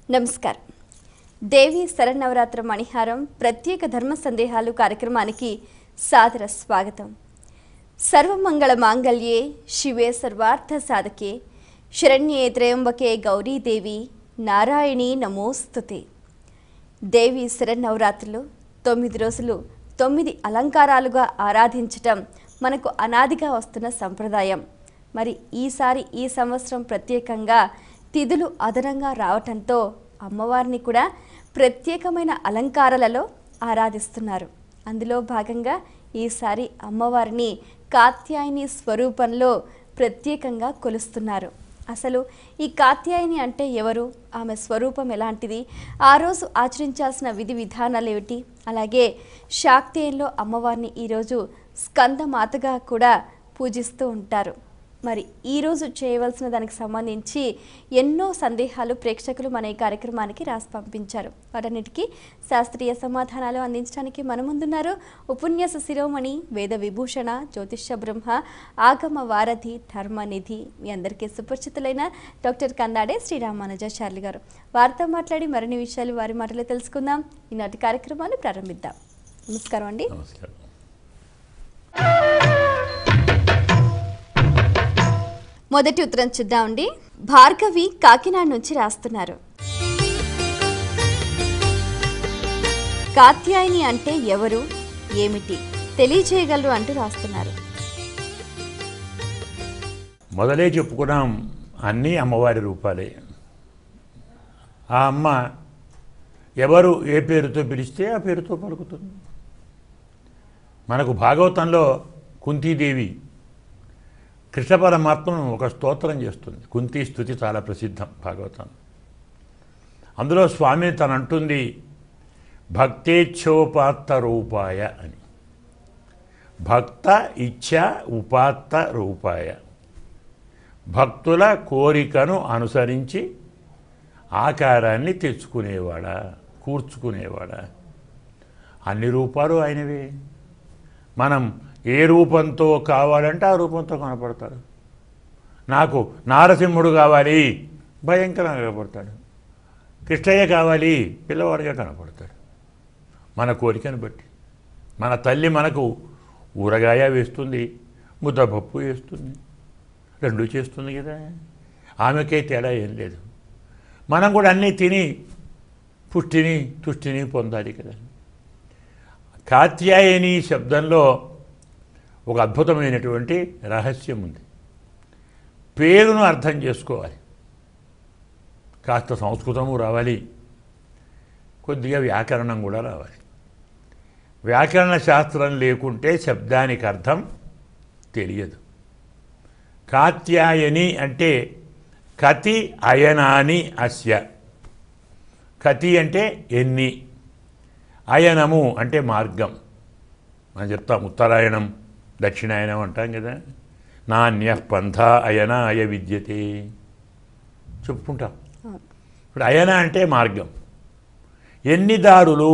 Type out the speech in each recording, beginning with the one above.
నమస్కారం. దేవి శరన్నవరాత్రి మణిహారం ప్రత్యేక ధర్మ సందేహాలు కార్యక్రమానికి సాదర స్వాగతం. సర్వమంగళ మాంగళ్యే శివే సర్వార్థ సాధకే శరణ్యే త్రయంబకే గౌరీదేవి నారాయణీ నమోస్తుతే. దేవి శరన్నవరాత్రులు 9 రోజులు 9 అలంకారాలుగా ఆరాధించటం మనకు అనాదిగా వస్తున్న సంప్రదాయం. మరి ఈసారి ఈ సంవత్సరం ప్రత్యేకంగా తిథులు అదనంగా రావటంతో అమ్మవారిని కూడా ప్రత్యేకమైన అలంకారాలలో ఆరాధిస్తున్నారు. అందులో భాగంగా ఈసారి అమ్మవారిని కాత్యాయని స్వరూపంలో ప్రత్యేకంగా కొలుస్తున్నారు. అసలు ఈ కాత్యాయని అంటే ఎవరు, ఆమె స్వరూపం ఎలాంటిది, ఆ రోజు ఆచరించాల్సిన విధి విధానాలు ఏమిటి, అలాగే శాక్తేయంలో అమ్మవారిని ఈరోజు స్కందమాతగా కూడా పూజిస్తూ ఉంటారు. మరి ఈరోజు చేయవలసిన దానికి సంబంధించి ఎన్నో సందేహాలు ప్రేక్షకులు మన ఈ కార్యక్రమానికి రాసి పంపించారు. వాటన్నిటికీ శాస్త్రీయ సమాధానాలు అందించడానికి మన ముందున్నారు ఉపన్యాస శిరోమణి, వేద విభూషణ, జ్యోతిష్య బ్రహ్మ, ఆగమ వారధి, ధర్మనిధి, మీ అందరికీ సుపరిచితులైన డాక్టర్ కందాడే శ్రీరామానుజాచార్యులు గారు. వారితో మాట్లాడి మరిన్ని విషయాలు వారి మాటలో తెలుసుకుందాం. ఈనాటి కార్యక్రమాన్ని ప్రారంభిద్దాం. నమస్కారం అండి. నమస్కారం. మొదటి ఉత్తరం చూద్దామండి. భార్గవి కాకినాడ నుంచి రాస్తున్నారు. కాత్యాయని అంటే ఎవరు, ఏమిటి తెలియచేయగలరు అంటూ రాస్తున్నారు. మొదలే చెప్పుకున్నాం, అన్నీ అమ్మవారి రూపాలే. ఆ అమ్మ ఎవరు ఏ పేరుతో పిలిస్తే ఆ పేరుతో పలుకుతుంది. మనకు భాగవతంలో కుంతీదేవి కృష్ణ పరమాత్మను ఒక స్తోత్రం చేస్తుంది. కుంతీ స్తుతి చాలా ప్రసిద్ధం భాగవతం. అందులో స్వామిని తను అంటుంది భక్తేచ్ఛోపాత్త రూపాయ అని. భక్త ఇచ్ఛ ఉపాత్త రూపాయ, భక్తుల కోరికను అనుసరించి ఆకారాన్ని తెచ్చుకునేవాడా, కూర్చుకునేవాడా. అన్ని రూపాలు ఆయనవే. మనం ఏ రూపంతో కావాలంటే ఆ రూపంతో కనపడతాడు. నాకు నారసింహుడు కావాలి, భయంకరంగా కనపడతాడు. కృష్ణయ్య కావాలి, పిల్లవాడిగా కనపడతాడు. మన కోరికను బట్టి. మన తల్లి మనకు ఊరగాయ వేస్తుంది, ముద్దపప్పు వేస్తుంది, రెండు చేస్తుంది కదా. ఆమెకే తేడా ఏం లేదు. మనం కూడా అన్నీ తిని పుష్టిని తుష్టిని పొందాలి కదా. కాత్యాయని శబ్దంలో ఒక అద్భుతమైనటువంటి రహస్యం ఉంది. పేరును అర్థం చేసుకోవాలి. కాస్త సంస్కృతము రావాలి, కొద్దిగా వ్యాకరణం కూడా రావాలి. వ్యాకరణ శాస్త్రం లేకుంటే శబ్దానికి అర్థం తెలియదు. కాత్యాయని అంటే కతి అయనాని అస్య. కతి అంటే ఎన్ని, అయనము అంటే మార్గం. మనం చెప్తాం ఉత్తరాయణం దక్షిణాయనం అంటాం కదా. నాణ్య పంథ అయన అయ విద్యతే చెప్పుకుంటాం. ఇప్పుడు అయన అంటే మార్గం. ఎన్ని దారులు,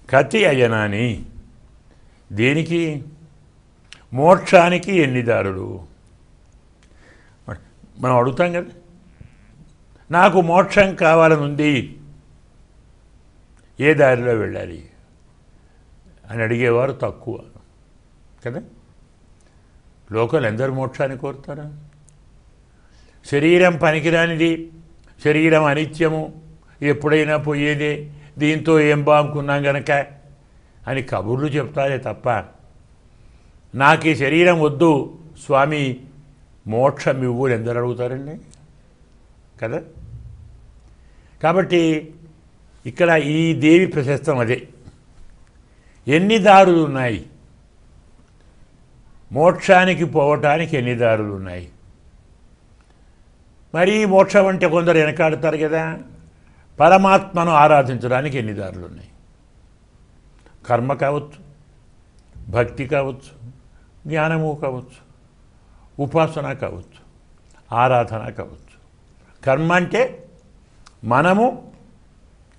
కతి అయనాని. దేనికి? మోక్షానికి ఎన్ని దారులు. మనం అడుగుతాం కదా, నాకు మోక్షం కావాలని ఉంది, ఏ దారిలో వెళ్ళాలి అని అడిగేవారు తక్కువ కదా. లోకల్ ఎందరు మోక్షాన్ని కోరుతారా? శరీరం పనికిరానిది, శరీరం అనిత్యము, ఎప్పుడైనా పోయేదే, దీంతో ఏం బాగుకున్నాం గనక అని కబుర్లు చెప్తారే తప్ప, నాకు ఈ శరీరం వద్దు స్వామి మోక్షం ఇవ్వులు ఎందరు అడుగుతారండి కదా. కాబట్టి ఇక్కడ ఈ దేవి ప్రశస్తం అదే. ఎన్ని దారులు ఉన్నాయి, మోక్షానికి పోవటానికి ఎన్ని దారులు ఉన్నాయి. మరి మోక్షం అంటే కొందరు వెనకాడుతారు కదా. పరమాత్మను ఆరాధించడానికి ఎన్ని దారులు ఉన్నాయి. కర్మ కావచ్చు, భక్తి కావచ్చు, జ్ఞానము కావచ్చు, ఉపాసన కావచ్చు, ఆరాధన కావచ్చు. కర్మ అంటే మనము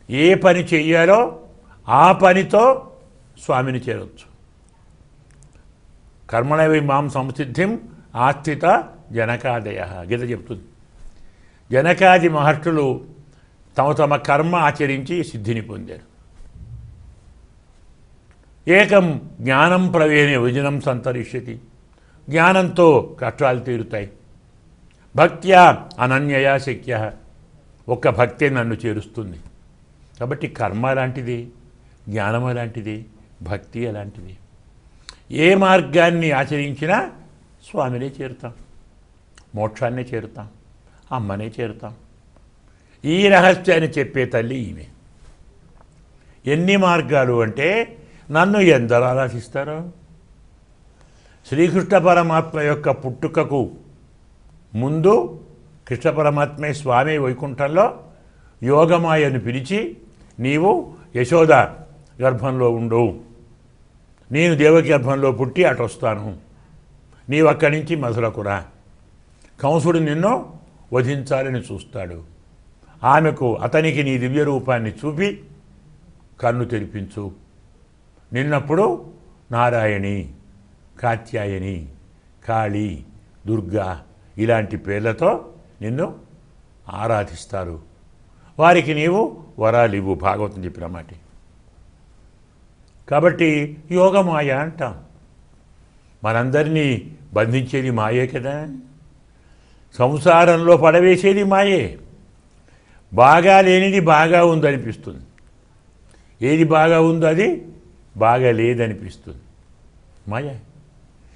ఏ పని చెయ్యాలో ఆ పనితో స్వామిని చేరవచ్చు. కర్మణవై మాం సంసిద్ధిం ఆస్థిత జనకాదయ గీత చెప్తుంది. జనకాది మహర్షులు తమ తమ కర్మ ఆచరించి సిద్ధిని పొందారు. ఏకం జ్ఞానం ప్రవేణే విజనం సంతరిష్యతి. జ్ఞానంతో కష్టాలు తీరుతాయి. భక్త్యా అనన్యయా శక్య. ఒక్క భక్తే నన్ను చేరుస్తుంది. కాబట్టి కర్మ అలాంటిది, జ్ఞానం అలాంటిది, భక్తి అలాంటిది. ఏ మార్గాన్ని ఆచరించినా స్వామినే చేరుతాం, మోక్షాన్నే చేరుతాం, అమ్మనే చేరుతాం. ఈ రహస్యాన్ని చెప్పే తల్లి ఈమె. ఎన్ని మార్గాలు అంటే నన్ను ఎందరు ఆరాధిస్తారో. శ్రీకృష్ణ పరమాత్మ యొక్క పుట్టుకకు ముందు కృష్ణ పరమాత్మే స్వామి వైకుంఠంలో యోగమాయను పిలిచి, నీవు యశోద గర్భంలో ఉండు, నేను దేవకి గర్భంలో పుట్టి అటు వస్తాను, నీవు అక్కడి నుంచి మధురకు రా, కంసుడు నిన్ను వధించాలని చూస్తాడు, ఆమెకు అతనికి నీ దివ్య రూపాన్ని చూపి కన్ను తెరిపించు, నిన్నప్పుడు నారాయణి, కాత్యాయని, కాళీ, దుర్గా ఇలాంటి పేర్లతో నిన్ను ఆరాధిస్తారు, వారికి నీవు వరాలు ఇవ్వు. భాగవతం చెప్పిన మాట. కాబట్టి యోగమాయ అంటాం. మనందరినీ బంధించేది మాయే కదా, సంసారంలో పడవేసేది మాయే. బాగా లేనిది బాగా ఉందనిపిస్తుంది, ఏది బాగా ఉందో అది బాగా లేదనిపిస్తుంది, మాయ.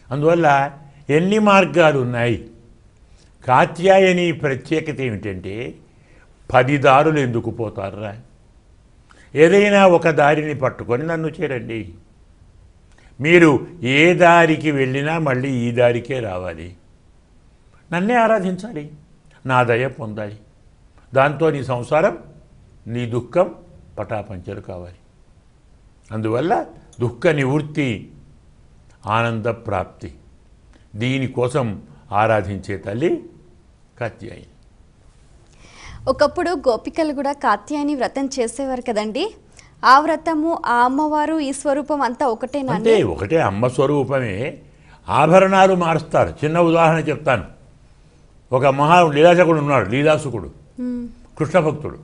అందువల్ల ఎన్ని మార్గాలు ఉన్నాయి. కాత్యాయని ప్రత్యేకత ఏమిటంటే 10 దారులు ఎందుకు పోతారా, ఏదైనా ఒక దారిని పట్టుకొని నన్ను చేరండి. మీరు ఏ దారికి వెళ్ళినా మళ్ళీ ఈ దారికే రావాలి, నన్నే ఆరాధించాలి, నా దయ పొందాలి. దాంతో నీ సంసారం, నీ దుఃఖం పటాపంచలు కావాలి. అందువల్ల దుఃఖ నివృత్తి, ఆనంద ప్రాప్తి, దీనికోసం ఆరాధించే తల్లి కాత్యాయని. ఒకప్పుడు గోపికలు కూడా కాత్యాయని వ్రతం చేసేవారు కదండి. ఆ వ్రతము, ఆ అమ్మవారు, ఈ స్వరూపం అంతా ఒకటేనా? అంటే ఒకటే, అమ్మ స్వరూపమే. ఆభరణాలు మారుస్తారు. చిన్న ఉదాహరణ చెప్తాను. ఒక లీలాశకుడు ఉన్నాడు, లీలాసుకుడు, కృష్ణ భక్తుడు.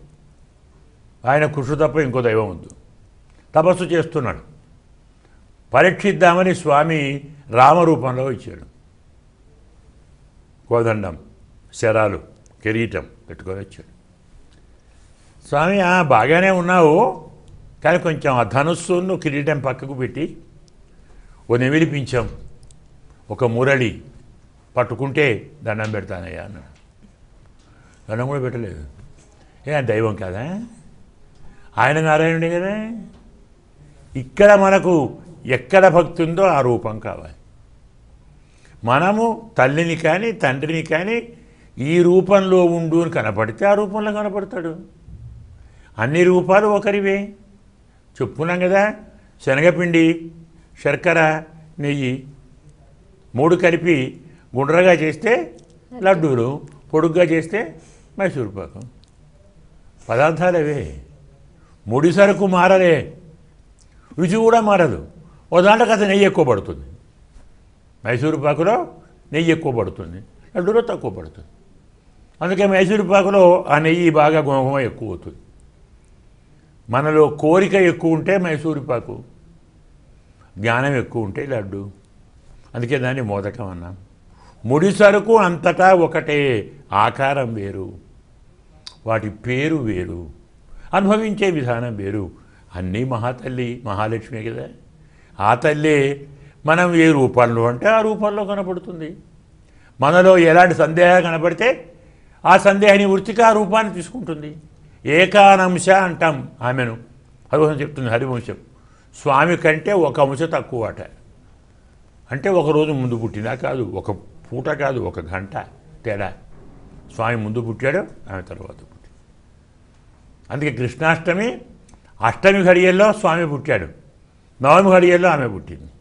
ఆయన కృష్ణు తప్ప ఇంకో దైవం వద్దు. తపస్సు చేస్తున్నాడు. పరీక్షిద్దామని స్వామి రామరూపంలో ఇచ్చాడు. కోదండం, శరాలు, కిరీటం పెట్టుకొని వచ్చాడు. స్వామి, బాగానే ఉన్నావు, కానీ కొంచెం ఆ ధనుస్సును కిరీటం పక్కకు పెట్టి ఓ నెమిలిపించాం, ఒక మురళి పట్టుకుంటే దండం పెడతానయ్యా అన్నాడు. దండం కూడా పెట్టలేదు. దైవం కాదా? ఆయన నారాయణుడే కదా. ఇక్కడ మనకు ఎక్కడ భక్తి ఉందో ఆ రూపం కావాలి. మనము తల్లిని కానీ తండ్రిని కానీ ఈ రూపంలో ఉండు అని కనపడితే ఆ రూపంలో కనపడతాడు. అన్ని రూపాలు ఒకరివే. చెప్పుకున్నాం కదా, శనగపిండి, శర్కర, నెయ్యి 3 కలిపి గుండ్రగా చేస్తే లడ్డూలు, పొడుగ్గా చేస్తే మైసూరు పాకం. పదార్థాలు అవే. ముడి సరుకు మారలే, రుచి కూడా మారదు. ఓ దాంట్లో కాస్త నెయ్యి ఎక్కువ పడుతుంది, మైసూరు పాకులో నెయ్యి ఎక్కువ పడుతుంది, లడ్డూలో తక్కువ పడుతుంది. అందుకే మైసూరు పాకులో ఆ నెయ్యి బాగా గుమగుమ ఎక్కువ అవుతుంది. మనలో కోరిక ఎక్కువ ఉంటే మైసూరు పాకు, జ్ఞానం ఎక్కువ ఉంటే లడ్డు. అందుకే దాన్ని మోదకం అన్నాం. ముడి సరుకు అంతటా ఒకటే, ఆకారం వేరు, వాటి పేరు వేరు, అనుభవించే విధానం వేరు. అన్నీ మహాతల్లి, మహాలక్ష్మి కదా. ఆ తల్లే మనం ఏ రూపంలో అంటే ఆ రూపంలో కనపడుతుంది. మనలో ఎలాంటి సందేహాలు కనపడితే ఆ సందేహాన్ని వృత్తికి ఆ రూపాన్ని తీసుకుంటుంది. ఏకానంశ అంటాం ఆమెను. హరివంశం చెప్తుంది. హరివంశం స్వామి కంటే ఒక అంశ తక్కువ అట. అంటే ఒకరోజు ముందు పుట్టినా కాదు, ఒక పూట కాదు, ఒక గంట తేడా. స్వామి ముందు పుట్టాడు, ఆమె తర్వాత పుట్టాడు. అందుకే కృష్ణాష్టమి, అష్టమి ఘడియల్లో స్వామి పుట్టాడు, నవమి ఘడియల్లో ఆమె పుట్టింది.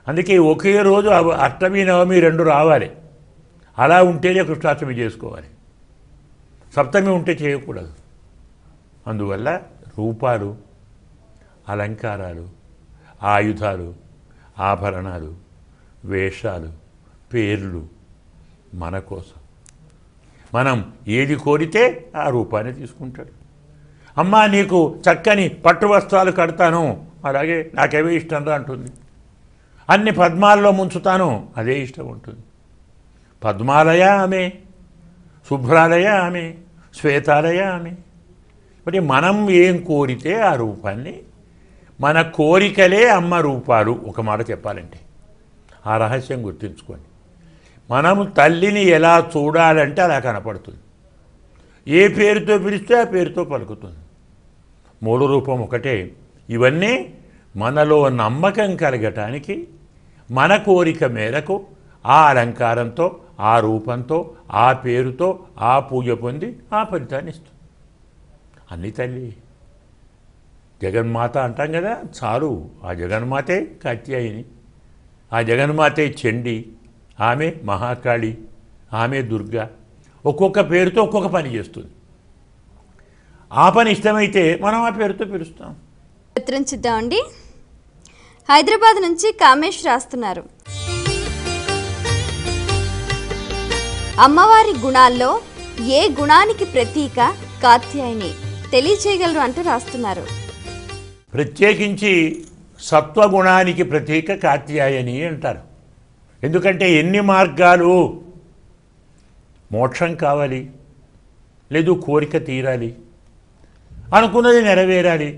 అందుకే ఒకే రోజు అష్టమి నవమి 2 రావాలి. అలా ఉంటేనే కృష్ణాష్టమి చేసుకోవాలి. సప్తమి ఉంటే చేయకూడదు. అందువల్ల రూపాలు, అలంకారాలు, ఆయుధాలు, ఆభరణాలు, వేషాలు, పేర్లు మన కోసం. మనం ఏది కోరితే ఆ రూపాన్ని తీసుకుంటాడు. అమ్మా నీకు చక్కని పట్టు వస్త్రాలు కడతాను, అలాగే నాకేవే ఇష్టం రా అంటుంది. అన్ని పద్మాల్లో ముంచుతాను, అదే ఇష్టం ఉంటుంది. పద్మాలయ ఆమె, శుభ్రాలయ ఆమె, శ్వేతాలయ ఆమె. మరి మనం ఏం కోరితే ఆ రూపాన్ని, మన కోరికలే అమ్మ రూపాలు. ఒక మాట చెప్పాలంటే ఆ రహస్యం గుర్తుంచుకోండి. మనం తల్లిని ఎలా చూడాలంటే అలా కనపడుతుంది. ఏ పేరుతో పిలిస్తే ఆ పేరుతో పలుకుతుంది. మూల రూపం ఒకటే. ఇవన్నీ మనలో నమ్మకం కలగటానికి మన కోరిక మేరకు ఆ అలంకారంతో, ఆ రూపంతో, ఆ పేరుతో ఆ పూజ పొంది ఆ ఫలితాన్ని ఇస్తుంది. అన్ని తల్లి జగన్మాత అంటాం కదా, చాలు. ఆ జగన్మాతే కాత్యాయిని, ఆ జగన్మాతే చండి, ఆమె మహాకాళి, ఆమె దుర్గా. ఒక్కొక్క పేరుతో ఒక్కొక్క పని చేస్తుంది. ఆ పని ఇష్టమైతే మనం ఆ పేరుతో పిలుస్తాం. ఉత్తరం చూద్దామండి. హైదరాబాద్ నుంచి కామేష్ రాస్తున్నారు. అమ్మవారి గుణాల్లో ఏ గుణానికి ప్రతీక కాత్యాయని తెలియచేయగలరు అంటూ రాస్తున్నారు. ప్రత్యేకించి సత్వగుణానికి ప్రతీక కాత్యాయని అంటారు. ఎందుకంటే ఎన్ని మార్గాలు, మోక్షం కావాలి, లేదు కోరిక తీరాలి, అనుకున్నది నెరవేరాలి,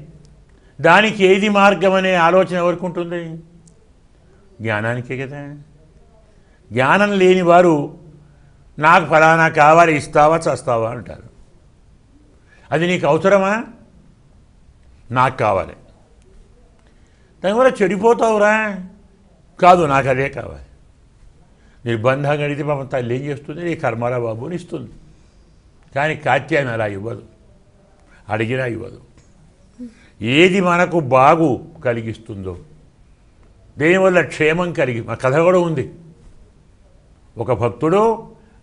దానికి ఏది మార్గం అనే ఆలోచన ఎవరికి ఉంటుంది? జ్ఞానానికే కదా. జ్ఞానం లేని వారు నాకు ఫలానా కావాలి, ఇస్తావా చస్తావా అంటారు. అది నీకు అవసరమా? నాకు కావాలి. దానివల్ల చెడిపోతావురా? కాదు, నాకు అదే కావాలి. నిర్బంధంగా అడిగితే పాపం తల్లి ఏం చేస్తుంది? నీ కర్మరా బాబు అని ఇస్తుంది. కానీ కాత్యాయని అలా ఇవ్వదు, అడిగినా ఇవ్వదు. ఏది మనకు బాగు కలిగిస్తుందో, దేనివల్ల క్షేమం కలిగి, మా కథ కూడా ఉంది. ఒక భక్తుడు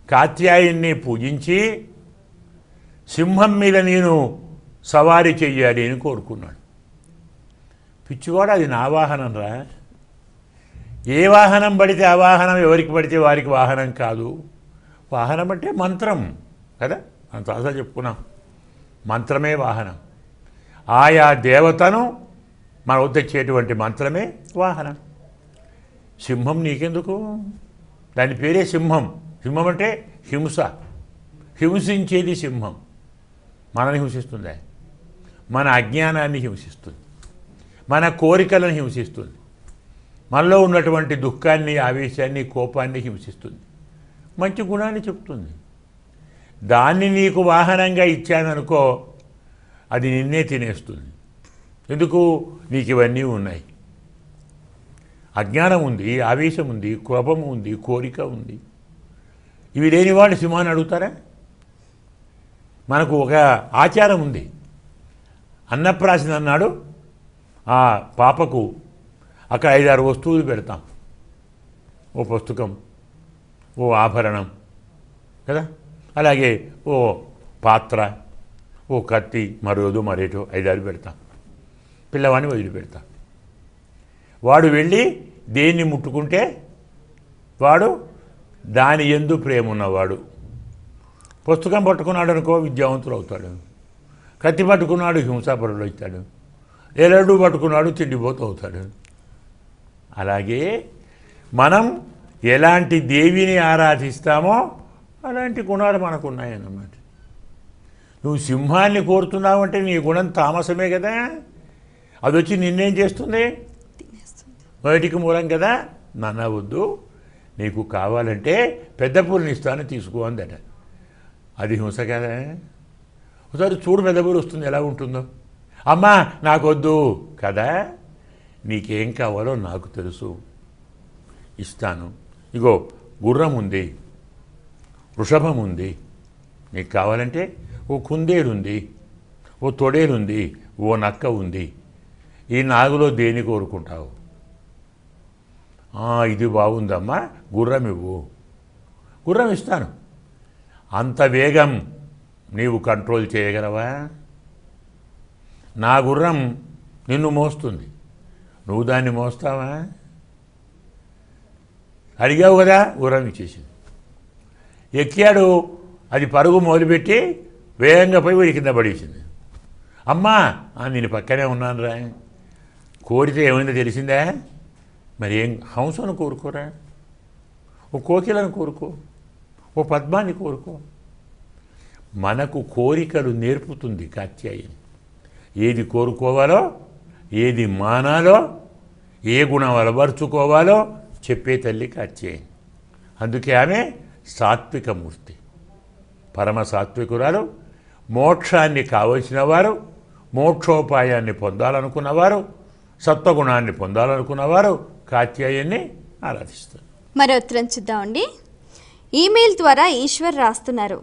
కాత్యాయన్ని పూజించి సింహం మీద నేను సవారీ చెయ్యాలి అని కోరుకున్నాడు. పిచ్చివాడు, అది నా వాహనం రా. ఏ వాహనం పడితే ఆ వాహనం, ఎవరికి పడితే వారికి వాహనం కాదు. వాహనం అంటే మంత్రం కదా, మనం చాలా చెప్పుకున్నాం. మంత్రమే వాహనం. ఆయా దేవతను మన వద్ద తెచ్చేటువంటి మంత్రమే వాహనం. సింహం నీకెందుకు? దాని పేరే సింహం. సింహం అంటే హింస, హింసించేది సింహం. మనల్ని హింసిస్తుందా? మన అజ్ఞానాన్ని హింసిస్తుంది, మన కోరికలను హింసిస్తుంది, మనలో ఉన్నటువంటి దుఃఖాన్ని, ఆవేశాన్ని, కోపాన్ని హింసిస్తుంది. మంచి గుణాన్ని చెప్తుంది. దాన్ని నీకు వాహనంగా ఇచ్చాననుకో, అది నిన్నే తినేస్తుంది. ఎందుకు? నీకు ఇవన్నీ ఉన్నాయి. అజ్ఞానం ఉంది, ఆవేశం ఉంది, కోపం ఉంది, కోరిక ఉంది. ఇవి లేనివాడు సింహాన్ని అడుగుతారా? మనకు ఒక ఆచారం ఉంది. అన్నప్రాసన అన్నాడు, ఆ పాపకు అక్కడ 5-6 వస్తువులు పెడతాం. ఓ పుస్తకం, ఓ ఆభరణం కదా, అలాగే ఓ పాత్ర, ఓ కత్తి, మరోదో మరేటో 5-6 పెడతాం. పిల్లవాడిని వదిలిపెడతాం. వాడు వెళ్ళి దేన్ని ముట్టుకుంటే వాడు దాని యందు ప్రేమ ఉన్నవాడు. పుస్తకం పట్టుకున్నాడు అనుకో, విద్యావంతుడు అవుతాడు. కత్తి పట్టుకున్నాడు, హింసాపరుడు అవుతాడు. ఎలడు పట్టుకున్నాడు, తిండిపోతూ అవుతాడు. అలాగే మనం ఎలాంటి దేవిని ఆరాధిస్తామో అలాంటి గుణాలు మనకు ఉన్నాయన్నమాట. నువ్వు సింహాన్ని కోరుతున్నావు అంటే నీ గుణం తామసమే కదా. అది వచ్చి నిన్నేం చేస్తుంది? బయటికి మూలం కదా. నాన్న వద్దు, నీకు కావాలంటే పెద్ద పూలని ఇస్తాను, తీసుకో అందట. అది హింస కదా. ఒకసారి చూడు, పెద్ద పూలు వస్తుంది, ఎలా ఉంటుందో. అమ్మా నాకొద్దు కదా, నీకేం కావాలో నాకు తెలుసు, ఇస్తాను. ఇగో గుర్రం ఉంది, వృషభం ఉంది, నీకు కావాలంటే ఓ కుందేలుంది, ఓ తొడేలుంది, ఓ నక్క ఉంది. ఈ 4లో దేని కోరుకుంటావు? ఇది బాగుందమ్మా, గుర్రం ఇవ్వు. గుర్రం ఇస్తాను. అంత వేగం నీవు కంట్రోల్ చేయగలవా? నా గుర్రం నిన్ను మోస్తుంది, నువ్వు దాన్ని మోస్తావా? అడిగావు కదా, గుర్రం ఇచ్చేసింది. ఎక్కాడు, అది పరుగు మొదలుపెట్టి వేగంగా పోయి వీడి కింద పడేసింది. అమ్మా నేను పక్కనే ఉన్నాను రా. కోరితే ఏమైందో తెలిసిందా? మరి ఏం హంసను కోరుకోరా, ఓ కోకిలను కోరుకో, ఓ పద్మాన్ని కోరుకో. మనకు కోరికలు నేర్పుతుంది కాత్యాయని. ఏది కోరుకోవాలో, ఏది మానాలో, ఏ గుణం అలవరుచుకోవాలో చెప్పే తల్లి కాత్యాయని. అందుకే ఆమె సాత్వికమూర్తి, పరమ సాత్వికురాలు. మోక్షాన్ని కావలసిన వారు, మోక్షోపాయాన్ని పొందాలనుకున్నవారు, సత్వగుణాన్ని పొందాలనుకున్నవారు కాత్యాయన్ని ఆరాధిస్తారు. మరో ఉత్తరం చూద్దామండి. ఈమెయిల్ ద్వారా ఈశ్వర్ రాస్తున్నారు,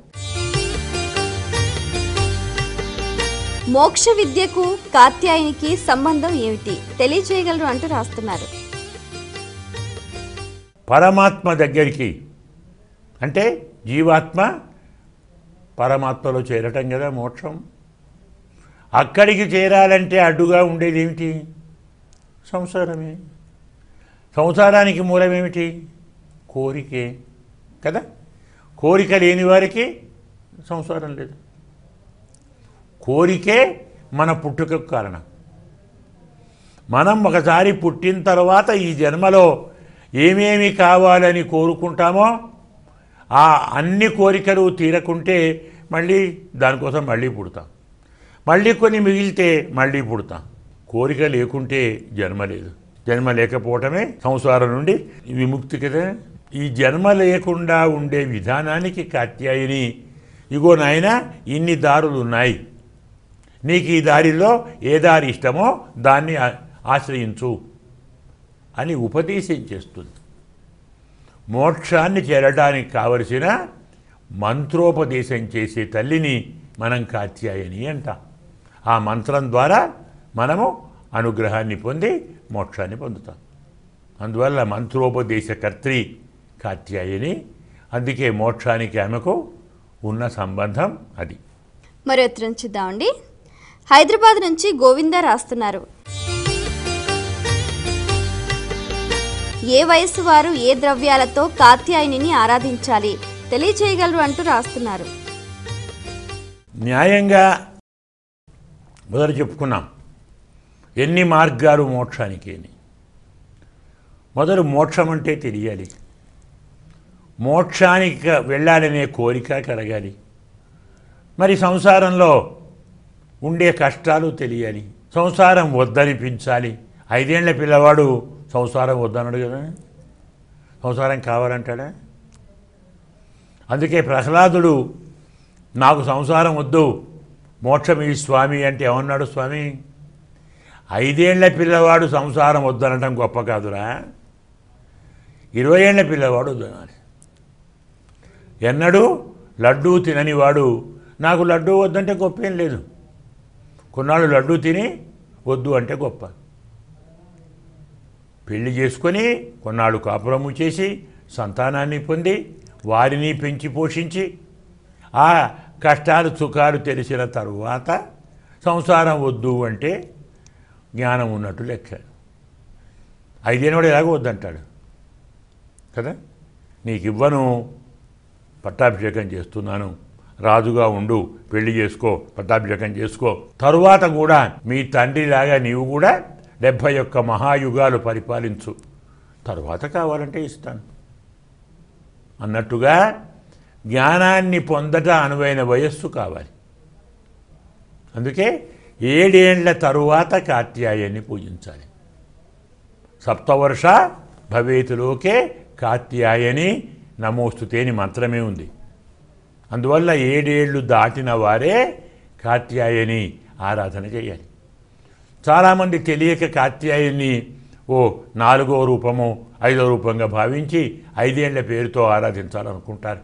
మోక్ష విద్యకు కాత్యాయనికి సంబంధం ఏమిటి తెలియజేయగలరు అంటూ రాస్తున్నారు. పరమాత్మ దగ్గరికి అంటే జీవాత్మ పరమాత్మలో చేరటం కదా మోక్షం. అక్కడికి చేరాలంటే అడ్డుగా ఉండేది ఏమిటి? సంసారమే. సంసారానికి మూలమేమిటి? కోరికే కదా. కోరిక లేని వారికి సంసారం లేదు. కోరికే మన పుట్టుకకు కారణం. మనం ఒకసారి పుట్టిన తర్వాత ఈ జన్మలో ఏమేమి కావాలని కోరుకుంటామో ఆ అన్ని కోరికలు తీరకుంటే మళ్ళీ దానికోసం మళ్ళీ పుడతాం. మళ్ళీ కొన్ని మిగిలితే మళ్ళీ పుడతాం. కోరిక లేకుంటే జన్మ లేదు. జన్మ లేకపోవటమే సంసారం నుండి విముక్తి కదా. ఈ జన్మ లేకుండా ఉండే విధానానికి కాత్యాయని, ఇగో నాయన ఇన్ని దారులు ఉన్నాయి, నీకు ఈ దారిలో ఏ దారి ఇష్టమో దాన్ని ఆశ్రయించు అని ఉపదేశం చేస్తుంది. మోక్షాన్ని చేరడానికి కావలసిన మంత్రోపదేశం చేసే తల్లిని మనం కాత్యాయని అంటాం. ఆ మంత్రం ద్వారా మనము అనుగ్రహాన్ని పొంది మోక్షాన్ని పొందుతాం. అందువల్ల మంత్రోపదేశకర్త్రి కాత్యాయని. అందుకే మోక్షానికి ఆమెకు ఉన్న సంబంధం అది. మరో ఉత్తరం చూద్దామండి. హైదరాబాద్ నుంచి గోవింద రాస్తున్నారు, ఏ వయస్సు వారు ఏ ద్రవ్యాలతో కాత్యాయనిని ఆరాధించాలి తెలియచేయగలరు అంటూ రాస్తున్నారు. న్యాయంగా మొదలు చెప్పుకున్నాం ఎన్ని మార్గాలు మోక్షానికి అని. మొదలు మోక్షం అంటే తెలియాలి, మోక్షానికి వెళ్ళాలనే కోరిక కలగాలి. మరి సంసారంలో ఉండే కష్టాలు తెలియాలి, సంసారం వద్దనిపించాలి. 5 ఏళ్ల పిల్లవాడు సంసారం వద్దన్నాడు కదా, సంసారం కావాలంటాడా? అందుకే ప్రహ్లాదుడు నాకు సంసారం వద్దు మోక్షం ఈ స్వామి అంటే ఏమన్నాడు స్వామి? 5 ఏళ్ల పిల్లవాడు సంసారం వద్దనటం గొప్ప కాదురా, 20 ఏళ్ల పిల్లవాడు వద్దనాలి. ఎన్నడూ లడ్డూ తినని వాడు నాకు లడ్డూ వద్దంటే గొప్పేం లేదు, కొన్నాళ్ళు లడ్డూ తిని వద్దు అంటే గొప్ప. పెళ్లి చేసుకొని కొన్నాళ్ళు కాపురము చేసి సంతానాన్ని పొంది వారిని పెంచి పోషించి ఆ కష్టాలు సుఖాలు తెలిసిన తరువాత సంసారం వద్దు అంటే జ్ఞానం ఉన్నట్టు లెక్క. 5 ఏళ్ళవాడు ఎలాగో వద్దంటాడు కదా. నీకు ఇవ్వను, పట్టాభిషేకం చేస్తున్నాను, రాజుగా ఉండు, పెళ్లి చేసుకో, పట్టాభిషేకం చేసుకో, తరువాత కూడా మీ తండ్రిలాగా నీవు కూడా 71 మహాయుగాలు పరిపాలించు, తరువాత కావాలంటే ఇస్తాను అన్నట్టుగా జ్ఞానాన్ని పొందట అనువైన వయస్సు కావాలి. అందుకే 7 ఏళ్ల తరువాత కాత్యాయని పూజించాలి. సప్తవర్ష భవేతులోకే కాత్యాయని నమోస్తుతేని మంత్రమే ఉంది. అందువల్ల 7 ఏళ్ళు దాటిన వారే కాత్యాయని ఆరాధన చేయాలి. చాలామంది తెలియక కాత్యాయని 4వ రూపము 5వ రూపంగా భావించి 5 ఏళ్ల పేరుతో ఆరాధించాలనుకుంటారు.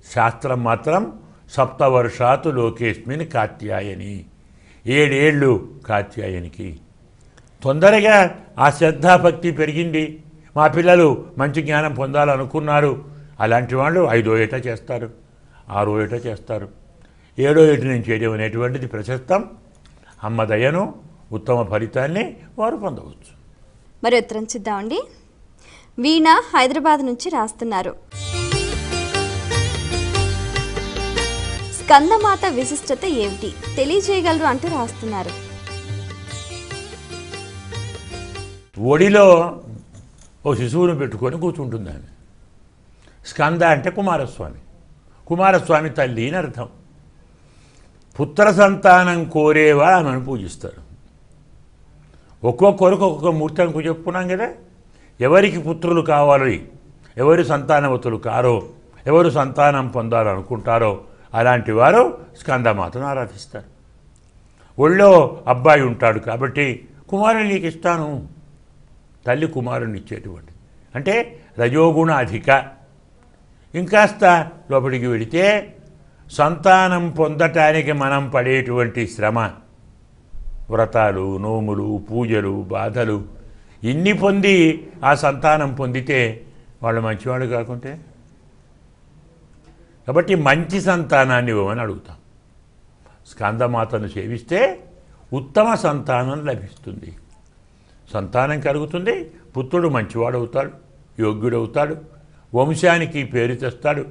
శాస్త్రం మాత్రం సప్తవర్షాతు లోకేస్మిన్ కాత్యాయని, 7 ఏళ్ళు కాత్యాయనికి. తొందరగా ఆ శ్రద్ధాభక్తి పెరిగింది, మా పిల్లలు మంచి జ్ఞానం పొందాలనుకున్నారు, అలాంటి వాళ్ళు 5వ ఏట చేస్తారు, 6వ ఏట చేస్తారు, 7వ ఏట నుంచి చేయడం అనేటువంటిది ప్రశస్తం. అమ్మ దయను ఉత్తమ ఫలితాన్ని వారు పొందవచ్చు. మరి ఉత్తరం చూద్దామండి. వీణ హైదరాబాద్ నుంచి రాస్తున్నారు, స్కందమాత విశిష్టత ఏమిటి తెలియజేయగలరు అంటూ రాస్తున్నారు. ఒడిలో ఓ శిశువును పెట్టుకొని కూర్చుంటుంది ఆమె. స్కంద అంటే కుమారస్వామి, కుమారస్వామి తల్లి అని అర్థం. పుత్ర సంతానం కోరేవాడు ఆమెను పూజిస్తారు. ఒక్కొక్కరికి ఒక్కొక్క మూర్తి అనుకో చెప్పుకున్నాం కదా. ఎవరికి పుత్రులు కావాలి, ఎవరు సంతానవతులు కారో, ఎవరు సంతానం పొందాలనుకుంటారో అలాంటి వారు స్కందమాతను ఆరాధిస్తారు. ఒళ్ళో అబ్బాయి ఉంటాడు కాబట్టి కుమారుని నీకు ఇస్తాను, తల్లి కుమారుని ఇచ్చేటువంటి, అంటే రజోగుణ అధిక. ఇంకాస్త లోపలికి వెళితే సంతానం పొందటానికి మనం పడేటువంటి శ్రమ, వ్రతాలు, నోములు, పూజలు, బాధలు ఇన్ని పొంది ఆ సంతానం పొందితే వాళ్ళు మంచివాళ్ళు కాకుంటే. కాబట్టి మంచి సంతానాన్ని ఇవ్వమని అడుగుతాం. స్కందమాతను సేవిస్తే ఉత్తమ సంతానం లభిస్తుంది, సంతానం కలుగుతుంది, పుత్రుడు మంచివాడవుతాడు, యోగ్యుడవుతాడు, వంశానికి పేరు తెస్తాడు,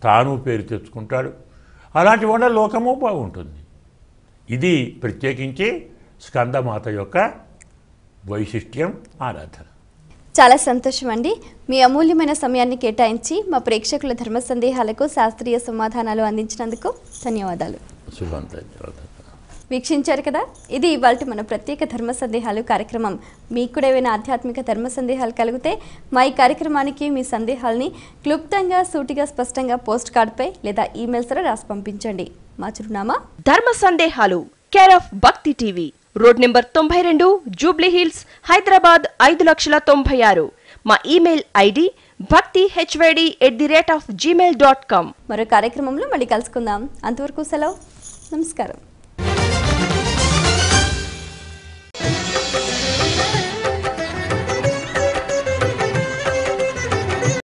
తాను పేరు తెచ్చుకుంటాడు. అలాంటి వాళ్ళ లోకము బాగుంటుంది. ఇది ప్రత్యేకించి స్కందమాత యొక్క వైశిష్ట్యం, ఆరాధన. చాలా సంతోషం అండి. మీ అమూల్యమైన సమయాన్ని కేటాయించి మా ప్రేక్షకుల ధర్మ సందేహాలకు శాస్త్రీయ సమాధానాలు అందించినందుకు ధన్యవాదాలు. వీక్షించారు కదా, ఇది ఇవాళ మన ప్రత్యేక ధర్మ సందేహాలు కార్యక్రమం. మీకు కూడా ఏవైనా ఆధ్యాత్మిక ధర్మ సందేహాలు కలిగితే మా ఈ కార్యక్రమానికి మీ సందేహాలని క్లుప్తంగా, సూటిగా, స్పష్టంగా పోస్ట్ కార్డుపై లేదా ఈమెయిల్స్ ద్వారా రాసి పంపించండి. మా చిరునామా ధర్మ సందేహాలు, కేర్ ఆఫ్ భక్తి TV, road number 92, Jubilee hills, Hyderabad 5,96,000. మా ఈమెయిల్ ఐడి bhaktihyd@gmail.com. మరో కార్యక్రమంలో మళ్ళీ కలుసుకుందాం. అంతవరకు సెలవు, నమస్కారం.